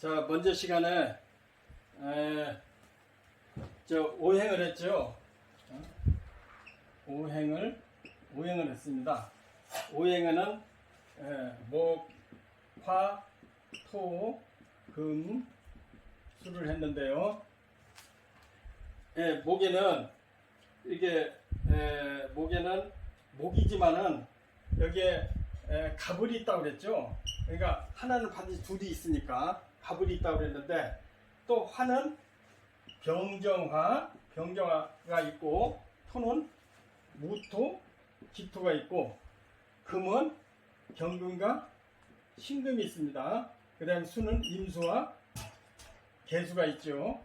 자, 먼저 시간에 오행을 했죠. 오행을 했습니다. 오행에는 목, 화, 토, 금, 수를 했는데요. 목에는 이게 목에는 목이지만은 여기에 가불이 있다고 그랬죠. 그러니까 하나는 반드시 둘이 있으니까 가불이 있다고 그랬는데, 또 화는 병정화가 있고, 토는 무토, 기토가 있고, 금은 경금과 신금이 있습니다. 그 다음에 수는 임수와 개수가 있죠.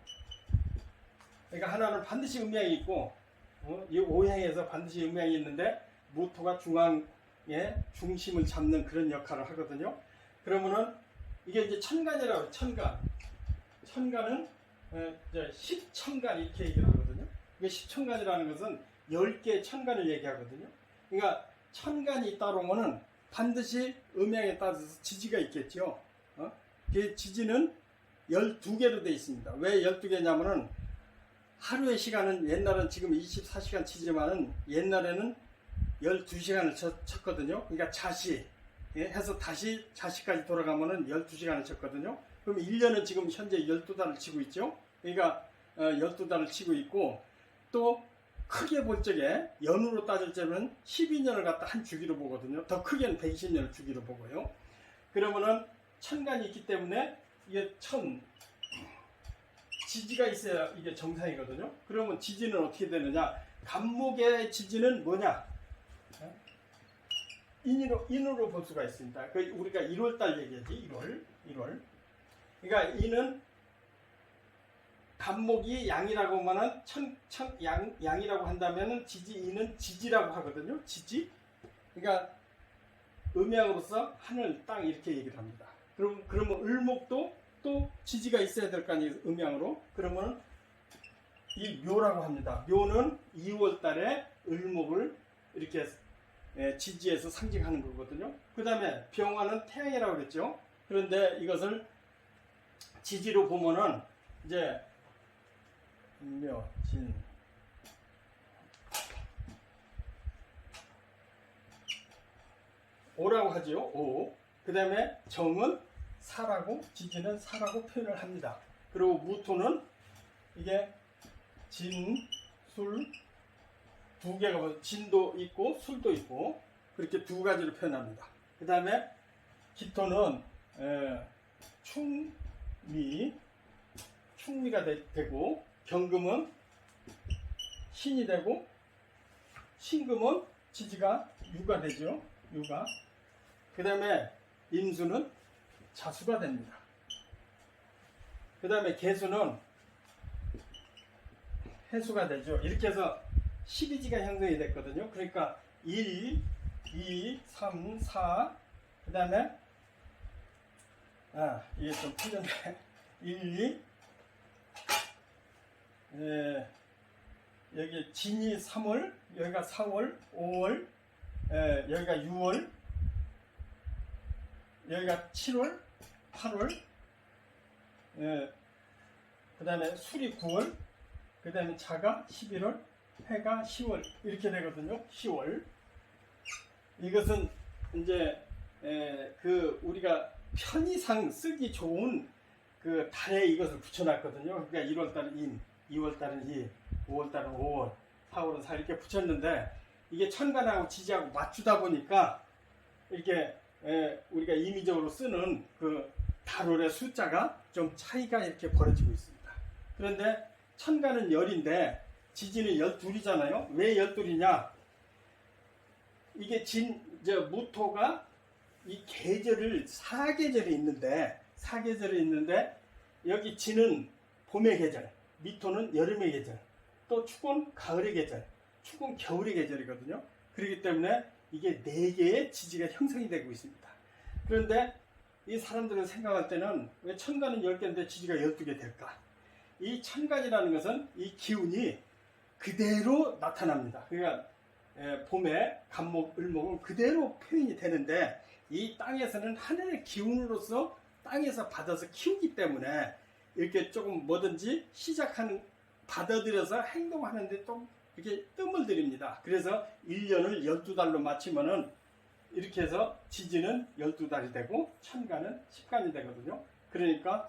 그러니까 하나는 반드시 음양이 있고, 이 오행에서 반드시 음양이 있는데, 무토가 중앙에 중심을 잡는 그런 역할을 하거든요. 그러면은 이게 이제 천간이라고 해요. 천간은 십천간 이렇게 얘기를 하거든요. 이게 십천간이라는 것은 10개의 천간을 얘기하거든요. 그러니까 천간이 있다 그러면은 반드시 음양에 따라서 지지가 있겠죠. 그 지지는 12개로 되어 있습니다. 왜 12개냐면은 하루의 시간은 옛날은 지금 24시간 치지만은 옛날에는 12시간을 쳤거든요. 그러니까 자시 해서 다시 자시까지 돌아가면은 12시간을 쳤거든요. 그럼 1년은 지금 현재 12달을 치고 있죠. 그러니까 12달을 치고 있고, 또 크게 볼 적에 연으로 따질 때는 12년을 갖다 한 주기로 보거든요. 더 크게는 120년을 주기로 보고요. 그러면은 천간이 있기 때문에 이게 지지가 있어야 이게 정상이거든요. 그러면 지지는 어떻게 되느냐? 간목의 지지는 뭐냐? 인으로 볼 수가 있습니다. 그 우리가 1월달 얘기하지. 1월. 그러니까 인은 간목이 양이라고 하면은 양이라고 한다면은 인은 지지라고 하거든요. 지지. 그러니까 음양으로서 하늘, 땅 이렇게 얘기를 합니다. 그러면 을목도 또 지지가 있어야 될 거 아니에요. 음양으로. 그러면 이 묘라고 합니다. 묘는 2월달에 을목을 이렇게 지지에서 상징하는 거거든요. 그 다음에 병화는 태양이라고 그랬죠. 그런데 이것을 지지로 보면은 이제 묘, 진, 오라고 하지요. 오. 그 다음에 정은 사라고, 지지는 사라고 표현을 합니다. 그리고 무토는 이게 진, 술, 두 개가, 진도 있고 술도 있고, 그렇게 두 가지로 표현합니다. 그 다음에 기토는 충미가 되고, 경금은 신이 되고, 신금은 지지가 유가 되죠. 유가. 그 다음에 임수는 자수가 됩니다. 그 다음에 개수는 해수가 되죠. 이렇게 해서 12지가 형성이 됐거든요. 그러니까 1, 2, 3, 4, 그 다음에 이게 좀 틀렸네. 1, 2, 여기 진이 3월, 여기가 4월, 5월, 여기가 6월, 여기가 7월, 8월, 그 다음에 술이 9월, 그 다음에 자가 11월, 해가 10월 이렇게 되거든요. 10월. 이것은 이제 우리가 편의상 쓰기 좋은 그 달에 이것을 붙여놨거든요. 그러니까 1월달은 인, 2월달은 이, 5월달은 5월, 4월은 4 이렇게 붙였는데, 이게 천간하고 지지하고 맞추다 보니까 이렇게 우리가 임의적으로 쓰는 그 달월의 숫자가 좀 차이가 이렇게 벌어지고 있습니다. 그런데 천간은 10인데 지지는 12이잖아요. 왜 12이냐? 이게 무토가 이 계절을 4계절이 있는데 여기 진은 봄의 계절, 미토는 여름의 계절, 또 축은 가을의 계절, 축은 겨울의 계절이거든요. 그렇기 때문에 이게 4개의 지지가 형성이 되고 있습니다. 그런데 이 사람들은 생각할 때는 왜 천간은 10개인데 지지가 12개 될까? 이 천간이라는 것은 이 기운이 그대로 나타납니다. 그러니까 봄에 간목, 을목은 그대로 표현이 되는데, 이 땅에서는 하늘의 기운으로서 땅에서 받아서 키우기 때문에 이렇게 조금 뭐든지 시작하는 받아들여서 행동하는데 좀 이렇게 뜸을 들입니다. 그래서 1년을 12달로 맞추면은 이렇게 해서 지지는 12달이 되고 천간은 10간이 되거든요. 그러니까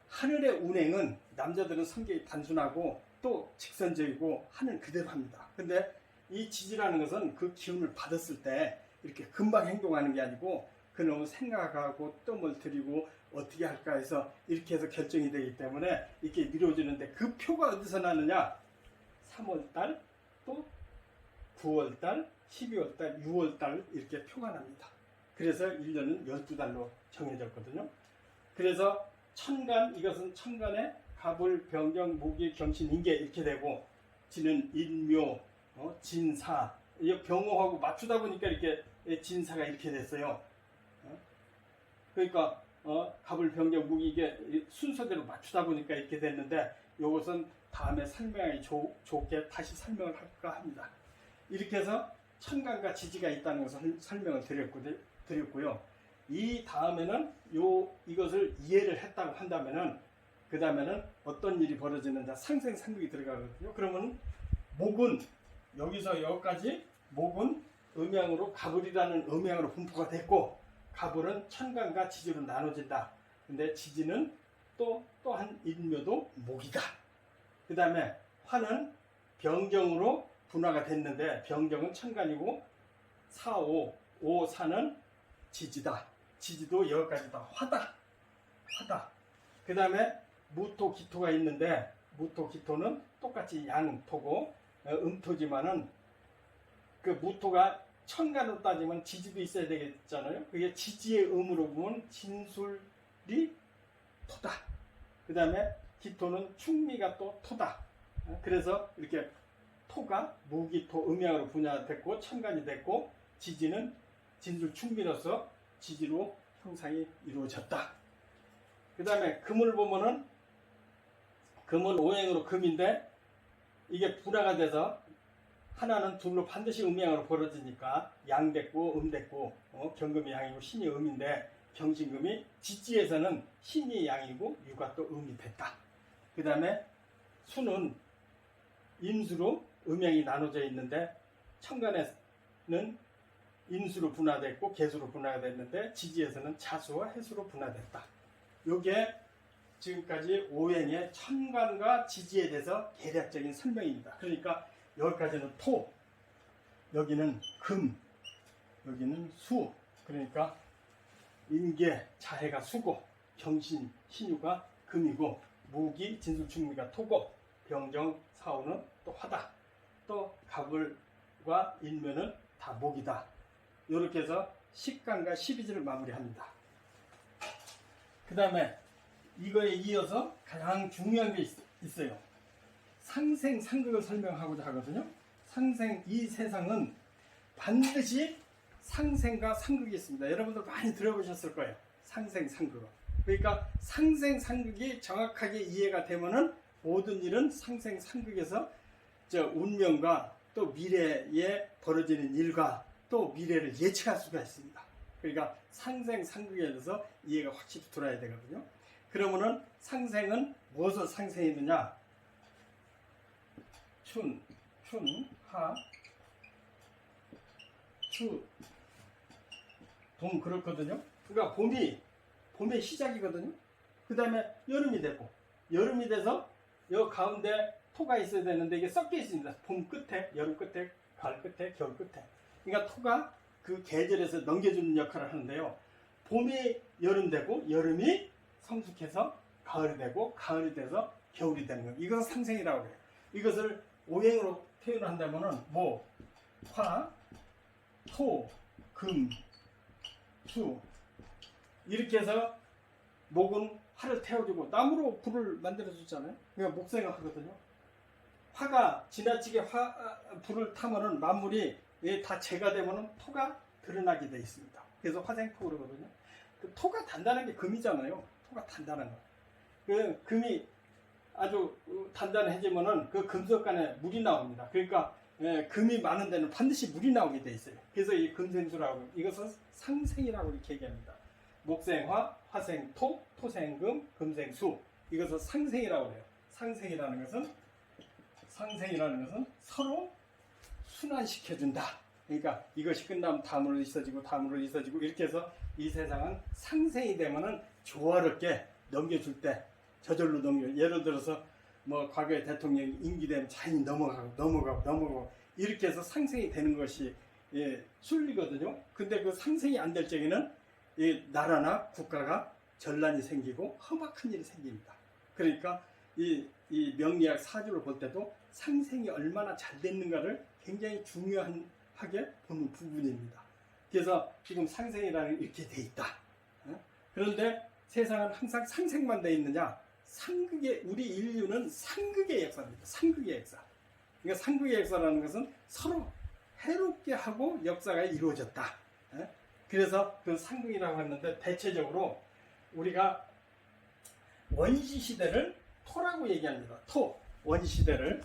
하늘의 운행은 남자들은 성격이 단순하고 또 직선적이고 하는 그대로 합니다. 근데 이 지지라는 것은 그 기운을 받았을 때 이렇게 금방 행동하는 게 아니고 그놈을 생각하고 뜸을 들이고 어떻게 할까 해서 이렇게 해서 결정이 되기 때문에 이렇게 미뤄지는데 그 표가 어디서 나느냐? 3월달 또 9월달 12월달 6월달 이렇게 표가 납니다. 그래서 1년은 12달로 정해졌거든요. 그래서 천간, 이것은 천간에 갑을, 병경, 무기, 경신, 인계 이렇게 되고 지는 인묘, 진사, 병호하고 맞추다 보니까 이렇게 진사가 이렇게 됐어요. 그러니까 갑을, 병경, 무기 이게 순서대로 맞추다 보니까 이렇게 됐는데 이것은 다음에 설명이 좋게 다시 설명을 할까 합니다. 이렇게 해서 천간과 지지가 있다는 것을 설명을 드렸고요. 이 다음에는 이것을 이해를 했다고 한다면은 그 다음에는 어떤 일이 벌어지는지 상생상극이 들어가거든요. 그러면 목은 여기서 여기까지 목은 음양으로 갑을이라는 음양으로 분포가 됐고 갑을은 천간과 지지로 나눠진다. 근데 지지는 또한 인묘도 목이다. 그 다음에 화는 병경으로 분화가 됐는데 병경은 천간이고 4, 5, 4는 지지다. 지지도 여기까지 다 화다. 그 다음에 무토, 기토가 있는데 무토, 기토는 똑같이 양토고 음토지만은 그 무토가 천간으로 따지면 지지도 있어야 되겠잖아요. 그게 지지의 음으로 보면 진술이 토다. 그 다음에 기토는 충미가 또 토다. 그래서 이렇게 토가 무기토 음양으로 분야됐고 천간이 됐고 지지는 진술 충미로서 지지로 형상이 이루어졌다. 그 다음에 금을 보면은 금은 오행으로 금인데 이게 분화가 돼서 하나는 둘로 반드시 음양으로 벌어지니까 양 됐고 됐고 경금이 양이고 신이 음인데 경신금이 지지에서는 신이 양이고 유가 또 음이 됐다. 그 다음에 수는 임수로 음양이 나눠져 있는데 천간에는 임수로 분화됐고 개수로 분화가 됐는데 지지에서는 자수와 해수로 분화됐다. 이게 지금까지 오행의 천간과 지지에 대해서 개략적인 설명입니다. 그러니까 여기까지는 토, 여기는 금, 여기는 수. 그러니까 인계, 자해가 수고, 경신, 신유가 금이고 무기, 진술충미가 토고 병정, 사오는 또 화다. 또 갑을과 인묘는 다 목이다. 이렇게 해서 10간과 12지를 마무리합니다. 그 다음에 이거에 이어서 가장 중요한 게 있어요. 상생상극을 설명하고자 하거든요. 이 세상은 반드시 상생과 상극이 있습니다. 여러분들 많이 들어보셨을 거예요. 상생상극. 그러니까 상생상극이 정확하게 이해가 되면은 모든 일은 상생상극에서 운명과 또 미래에 벌어지는 일과 또 미래를 예측할 수가 있습니다. 그러니까 상생상극에 대해서 이해가 확실히 들어야 되거든요. 그러면은 상생은 무엇을 상생했느냐? 춘, 하, 추, 동 그렇거든요. 그러니까 봄의 시작이거든요. 그 다음에 여름이 되고 여름이 돼서 여 가운데 토가 있어야 되는데 이게 섞여 있습니다. 봄 끝에, 여름 끝에, 가을 끝에, 겨울 끝에. 그러니까 토가 그 계절에서 넘겨주는 역할을 하는데요. 봄이 여름 되고 여름이 성숙해서 가을이 되고 가을이 돼서 겨울이 되는 거예요. 이것은 상생이라고 해요. 이것을 오행으로 표현을 한다면은 화, 토, 금, 수 이렇게 해서 목은 화를 태워주고 나무로 불을 만들어주잖아요. 그러니까 목생을 하거든요. 화가 지나치게 불을 타면은 만물이 다 재가 되면은 토가 드러나게 되어 있습니다. 그래서 화생토 그러거든요. 그 토가 단단한 게 금이잖아요. 토가 단단한 거. 그 금이 아주 단단해지면은 그 금속 안에 물이 나옵니다. 그러니까 금이 많은 데는 반드시 물이 나오게 돼 있어요. 그래서 이 금생수라고 이것은 상생이라고 이렇게 얘기합니다. 목생화, 화생토, 토생금, 금생수. 이것을 상생이라고 해요. 상생이라는 것은 서로 순환시켜준다. 그러니까 이것이 끝나면 다음으로 있어지고 다음으로 있어지고 이렇게 해서 이 세상은 상생이 되면은 조화롭게 넘겨줄 때 저절로 넘겨. 예를 들어서 뭐 과거에 대통령이 임기되면 자연히 넘어가고 이렇게 해서 상생이 되는 것이 순리거든요. 근데 그 상생이 안 될 적에는 이 나라나 국가가 전란이 생기고 험악한 일이 생깁니다. 그러니까 이 명리학 사주를 볼 때도 상생이 얼마나 잘 됐는가를 굉장히 중요하게 보는 부분입니다. 그래서 지금 상생이라는 게 이렇게 돼 있다. 그런데 세상은 항상 상생만 돼 있느냐? 우리 인류는 상극의 역사입니다. 상극의 역사. 그러니까 상극의 역사라는 것은 서로 해롭게 하고 역사가 이루어졌다. 그래서 그 상극이라고 했는데 대체적으로 우리가 원시 시대를 토라고 얘기합니다. 원시 시대를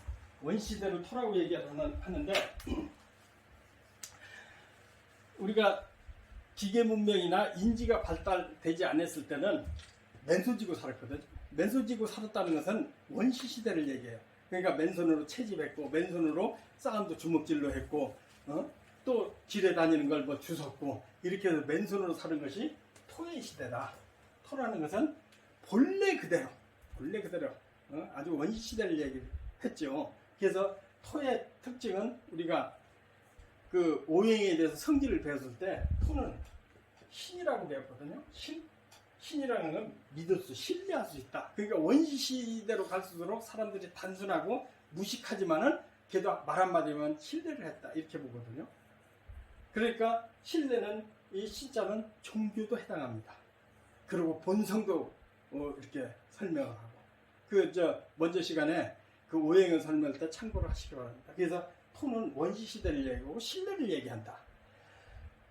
토라고 얘기하는데 우리가 기계 문명이나 인지가 발달되지 않았을 때는 맨손 쥐고 살았거든요. 맨손 쥐고 살았다는 것은 원시 시대를 얘기해요. 그러니까 맨손으로 채집했고 맨손으로 싸움도 주먹질로 했고 또 길에 다니는 걸 뭐 주웠고 이렇게 해서 맨손으로 사는 것이 토의 시대다. 토라는 것은 본래 그대로 아주 원시 시대를 얘기했죠. 그래서 토의 특징은 우리가 그 오행에 대해서 성질을 배웠을 때 토는 신이라고 배웠거든요. 신이라는 건 믿을 수, 신뢰할 수 있다. 그러니까 원시 시대로 갈수록 사람들이 단순하고 무식하지만은 걔도 말 한마디면 신뢰를 했다. 이렇게 보거든요. 그러니까 신뢰는 이 신자는 종교도 해당합니다. 그리고 본성도 이렇게 설명을 하고 먼저 시간에 그 오행을 설명할 때 참고를 하시기 바랍니다. 그래서 토는 원시 시대를 얘기하고 신뢰를 얘기한다.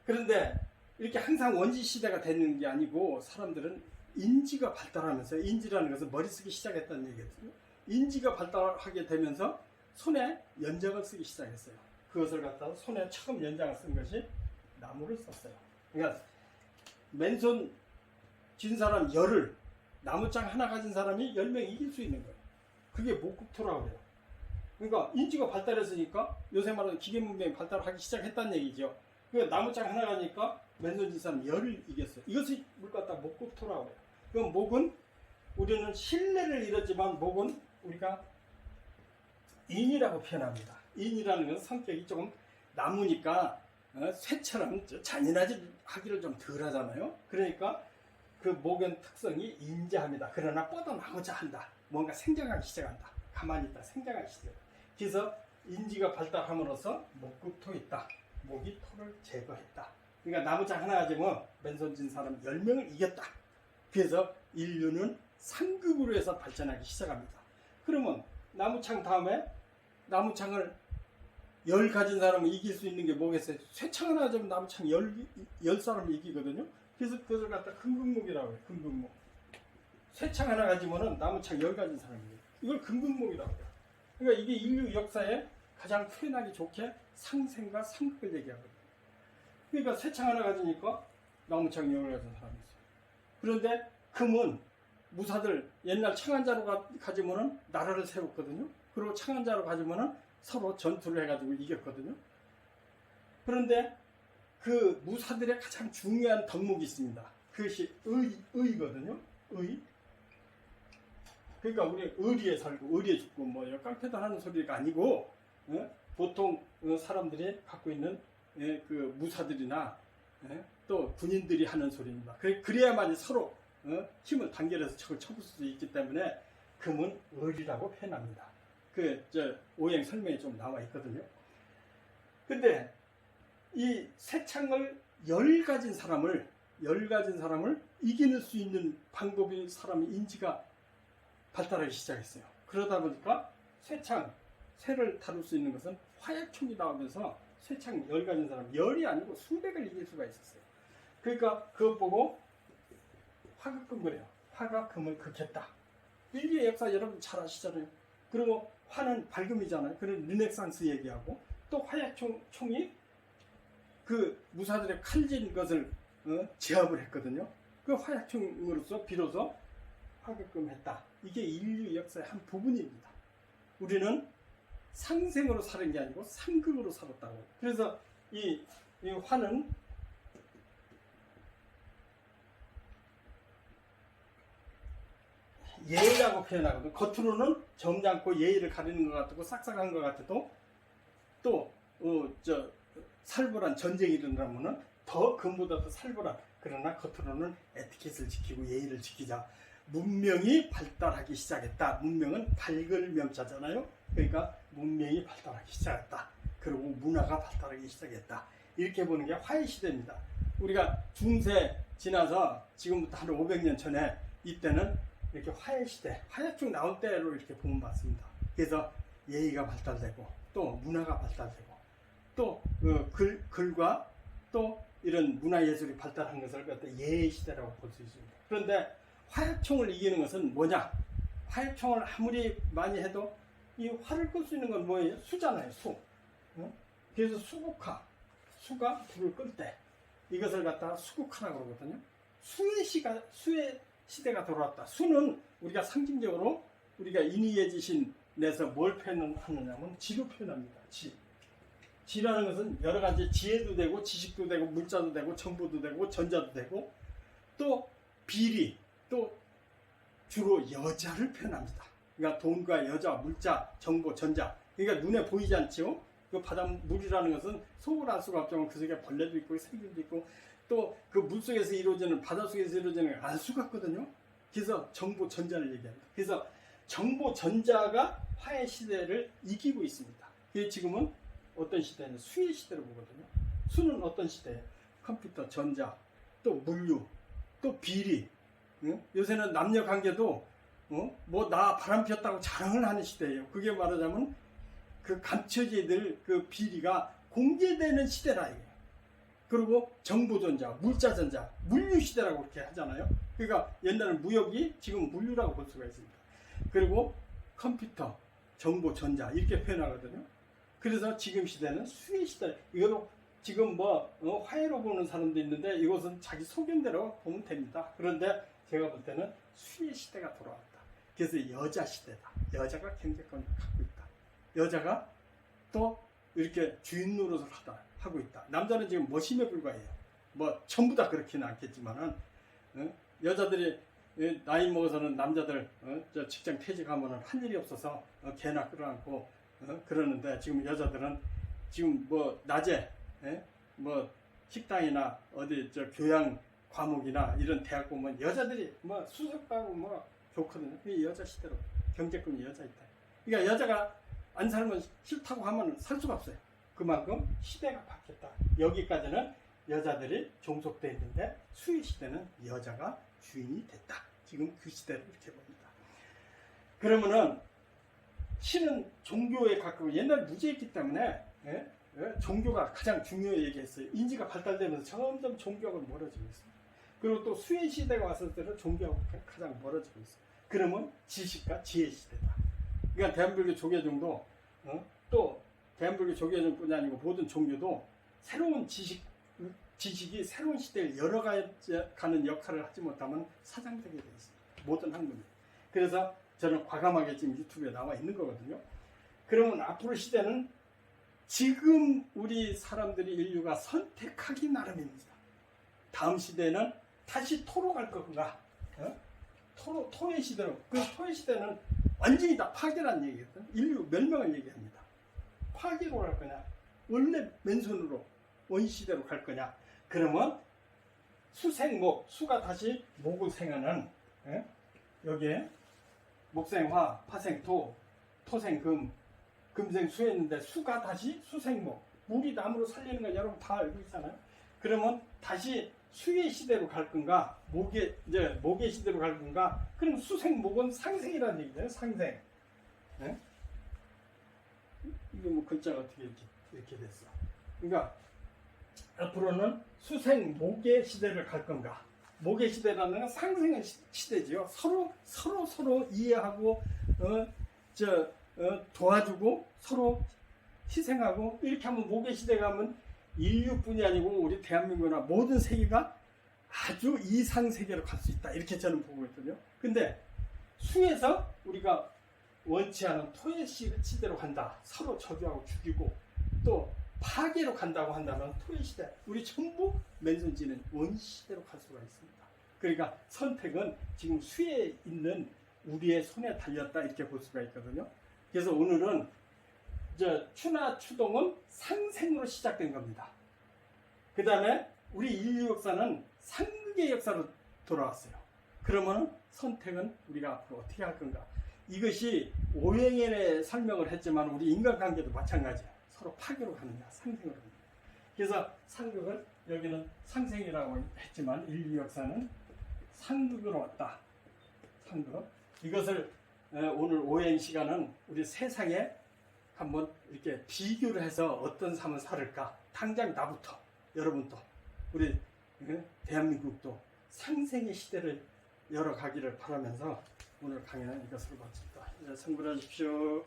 그런데 이렇게 항상 원시 시대가 되는 게 아니고 사람들은 인지가 발달하면서 인지라는 것은 머리 쓰기 시작했다는 얘기거든요. 인지가 발달하게 되면서 손에 연장을 쓰기 시작했어요. 그것을 갖다가 손에 처음 연장을 쓴 것이 나무를 썼어요. 그러니까 맨손 쥔 사람 열을 나무장 하나 가진 사람이 10명 이길 수 있는 거예요. 그게 목국토라고 해요. 그러니까 인지가 발달했으니까 요새 말하는 기계 문명이 발달하기 시작했다는 얘기죠. 그러니까 나무장 하나 가니까 맨손 쥔 사람 열을 이겼어요. 이것이 물 갖다 목국토라고 해요. 그럼 목은 우리는 신뢰를 잃었지만 목은 우리가 인이라고 표현합니다. 인이라는 것은 성격이 조금 나무니까 쇠처럼 잔인하지 하기를 좀 덜 하잖아요. 그러니까 그 목의 특성이 인자합니다. 그러나 뻗어나고자 한다. 뭔가 생장하기 시작한다. 가만히 있다. 생장하기 시작한다. 그래서 인지가 발달함으로써 목국토 있다. 목이 토를 제거했다. 그러니까 나무장 하나 가지면 맨손 쥔 사람 10명을 이겼다. 그래서 인류는 상극으로 해서 발전하기 시작합니다. 그러면 나무창 다음에 나무창을 10 가진 사람을 이길 수 있는 게 뭐겠어요? 쇠창 하나 가지면 나무창 10사람을 이기거든요. 그래서 그것을 갖다 금극목이라고 해요. 금극목. 쇠창 하나 가지면은 나무창 10 가진 사람이에요. 이걸 금극목이라고 해요. 그러니까 이게 인류 역사에 가장 표현하기 좋게 상생과 상극을 얘기하거든요. 그러니까 쇠창 하나 가지니까 나무창 10을 가진 사람이 있어요. 그런데 금은 무사들 옛날 창한자로 가지면은 나라를 세웠거든요. 그리고 창한자로 가지면은 서로 전투를 해가지고 이겼거든요. 그런데 그 무사들의 가장 중요한 덕목이 있습니다. 그것이 의거든요. 의. 그러니까 우리 의리에 살고 의리에 죽고 뭐 깡패들 하는 소리가 아니고 보통 사람들이 갖고 있는 그 무사들이나 또 군인들이 하는 소리입니다. 그래야만 서로 힘을 단결해서 적을 쳐볼 수 있기 때문에 금은 의리라고 표현합니다. 오행 설명에 좀 나와 있거든요. 근데 이 쇠창을 10 가진 사람을 이기는 수 있는 방법이 사람의 인지가 발달하기 시작했어요. 그러다 보니까 쇠를 다룰 수 있는 것은 화약총이 나오면서 쇠창 10 가진 사람, 10이 아니고 수백을 이길 수가 있었어요. 그러니까 그것 보고 화극금을 해요. 화가 금을 극했다. 인류의 역사 여러분 잘 아시잖아요. 그리고 화는 밝음이잖아요. 그래서 르네상스 얘기하고 또 화약총이 그 무사들의 칼진 것을 제압을 했거든요. 그 화약총으로서 비로소 하게끔 했다. 이게 인류 역사의 한 부분입니다. 우리는 상생으로 사는 게 아니고 상극으로 살았다고. 그래서 이 화는 예라고 표현하거든. 겉으로는 점잖고 예의를 가리는 것 같고 싹싹한 것 같아도 또 살벌한 전쟁이 일어나면은 더 그보다 더 살벌한, 그러나 겉으로는 에티켓을 지키고 예의를 지키자. 문명이 발달하기 시작했다. 문명은 밝을 명자잖아요. 그러니까 문명이 발달하기 시작했다. 그리고 문화가 발달하기 시작했다. 이렇게 보는 게 화해 시대입니다. 우리가 중세 지나서 지금부터 한 500년 전에 이때는 이렇게 화해 시대, 화약총 나올 때로 이렇게 보면 맞습니다. 그래서 예의가 발달되고 또 문화가 발달되고 또 글과 또 이런 문화예술이 발달한 것을 갖다 예의 시대라고 볼 수 있습니다. 그런데 화약총을 이기는 것은 뭐냐? 화약총을 아무리 많이 해도 이 화를 끌 수 있는 건 뭐예요? 수잖아요, 수. 그래서 수국화, 수가 불을 끌 때 이것을 갖다가 수국화라고 그러거든요. 수의 시대가 돌아왔다. 수는 우리가 상징적으로 우리가 인의예지신 내서 뭘 표현하느냐면 지로 표현합니다. 지. 지라는 것은 여러 가지 지혜도 되고 지식도 되고 물자도 되고 정보도 되고 전자도 되고 또 비리, 또 주로 여자를 표현합니다. 그러니까 돈과 여자, 물자, 정보, 전자. 그러니까 눈에 보이지 않죠. 그 바닷물이라는 것은 속을 알 수가 없지만 그 속에 벌레도 있고 생물도 있고 또 그 물속에서 이루어지는, 바닷속에서 이루어지는 알 수가 없거든요. 그래서 정보, 전자를 얘기합니다. 그래서 정보, 전자가 화해 시대를 이기고 있습니다. 그게 지금은 어떤 시대냐? 수의 시대로 보거든요. 수는 어떤 시대예요? 컴퓨터, 전자, 또 물류, 또 비리. 요새는 남녀 관계도 뭐 나 바람 피웠다고 자랑을 하는 시대예요. 그게 말하자면 그 감춰지들 그 비리가 공개되는 시대라 이거예요. 그리고 정보전자, 물자전자, 물류 시대라고 그렇게 하잖아요. 그러니까 옛날은 무역이 지금 물류라고 볼 수가 있습니다. 그리고 컴퓨터, 정보전자 이렇게 표현하거든요. 그래서 지금 시대는 수의 시대. 이거도 지금 화해로 보는 사람도 있는데 이것은 자기 소견대로 보면 됩니다. 그런데 제가 볼 때는 수의 시대가 돌아왔다. 그래서 여자 시대다. 여자가 경제권을 갖고 있다. 여자가 또 이렇게 주인 노릇을 하고 있다. 남자는 지금 머심에 불과해요. 뭐 전부 다 그렇지는 않겠지만은 여자들이 나이 먹어서는 남자들 저 직장 퇴직하면은 할 일이 없어서 개나 끌어안고 그러는데 지금 여자들은 지금 뭐 낮에 뭐 식당이나 어디 저 교양 과목이나 이런 대학 보면 여자들이 뭐 수석하고 뭐 좋거든요. 이 여자 시대로 경제권이 여자 있다. 그러니까 여자가 안 살면 싫다고 하면 살 수가 없어요. 그만큼 시대가 바뀌었다. 여기까지는 여자들이 종속되어 있는데 수의 시대는 여자가 주인이 됐다. 지금 그 시대를 이렇게 봅니다. 그러면은 신은 종교에 가까워 옛날 무죄했기 때문에 종교가 가장 중요해 얘기했어요. 인지가 발달되면서 점점 종교하고 멀어지고 있어요. 그리고 또 수의 시대가 왔을 때는 종교하고 가장 멀어지고 있어요. 그러면 지식과 지혜 시대다. 그러니까 대한불교 조계종도 또 대한불교 조계종뿐이 아니고 모든 종교도 새로운 지식이 새로운 시대를 열어가는 역할을 하지 못하면 사장되게 되어 있습니다. 모든 학문이. 그래서 저는 과감하게 지금 유튜브에 나와 있는 거거든요. 그러면 앞으로 시대는 지금 우리 사람들이 인류가 선택하기 나름입니다. 다음 시대는 다시 토로 갈 건가? 토의 시대로. 그 토의 시대는 완전히 다 파괴란 얘기거든. 인류 멸망을 얘기합니다. 파괴로 갈 거냐? 원래 맨손으로 원시대로 갈 거냐? 그러면 수생목, 수가 다시 목을 생하는 여기에 목생화, 파생토, 토생금, 금생수에 있는데 수가 다시 수생목, 물이 나무로 살리는 건 여러분 다 알고 있잖아요. 그러면 다시 수의 시대로 갈 건가, 목의 시대로 갈 건가? 그럼 수생목은 상생이라는 얘기잖아요. 상생. 이게 뭐 글자가 어떻게 이렇게 됐어? 그러니까 앞으로는 수생목의 시대를 갈 건가? 목의 시대라는 건 상생의 시대지요. 서로 이해하고 도와주고 서로 희생하고 이렇게 하면 목의 시대가 하면 인류뿐이 아니고 우리 대한민국이나 모든 세계가 아주 이상세계로 갈 수 있다. 이렇게 저는 보고 있거든요. 근데 수에서 우리가 원치 않은 토의 시대로 간다. 서로 저주하고 죽이고 또 파괴로 간다고 한다면 토의 시대, 우리 전부 맨손지는 원시대로 갈 수가 있습니다. 그러니까 선택은 지금 수에 있는 우리의 손에 달렸다 이렇게 볼 수가 있거든요. 그래서 오늘은 추나 추동은 상생으로 시작된 겁니다. 그 다음에 우리 인류 역사는 상극의 역사로 돌아왔어요. 그러면 선택은 우리가 앞으로 어떻게 할 건가? 이것이 오행의 설명을 했지만 우리 인간관계도 마찬가지예요. 서로 파괴로 가느냐 상생으로 가느냐. 그래서 상극은 여기는 상생이라고 했지만 인류 역사는 상극으로 왔다. 상극. 이것을 오늘 오행 시간은 우리 세상에 한번 이렇게 비교를 해서 어떤 삶을 살을까. 당장 나부터 여러분도 우리 대한민국도 상생의 시대를 열어가기를 바라면서 오늘 강의는 이것으로 마칩니다. 성불하십시오.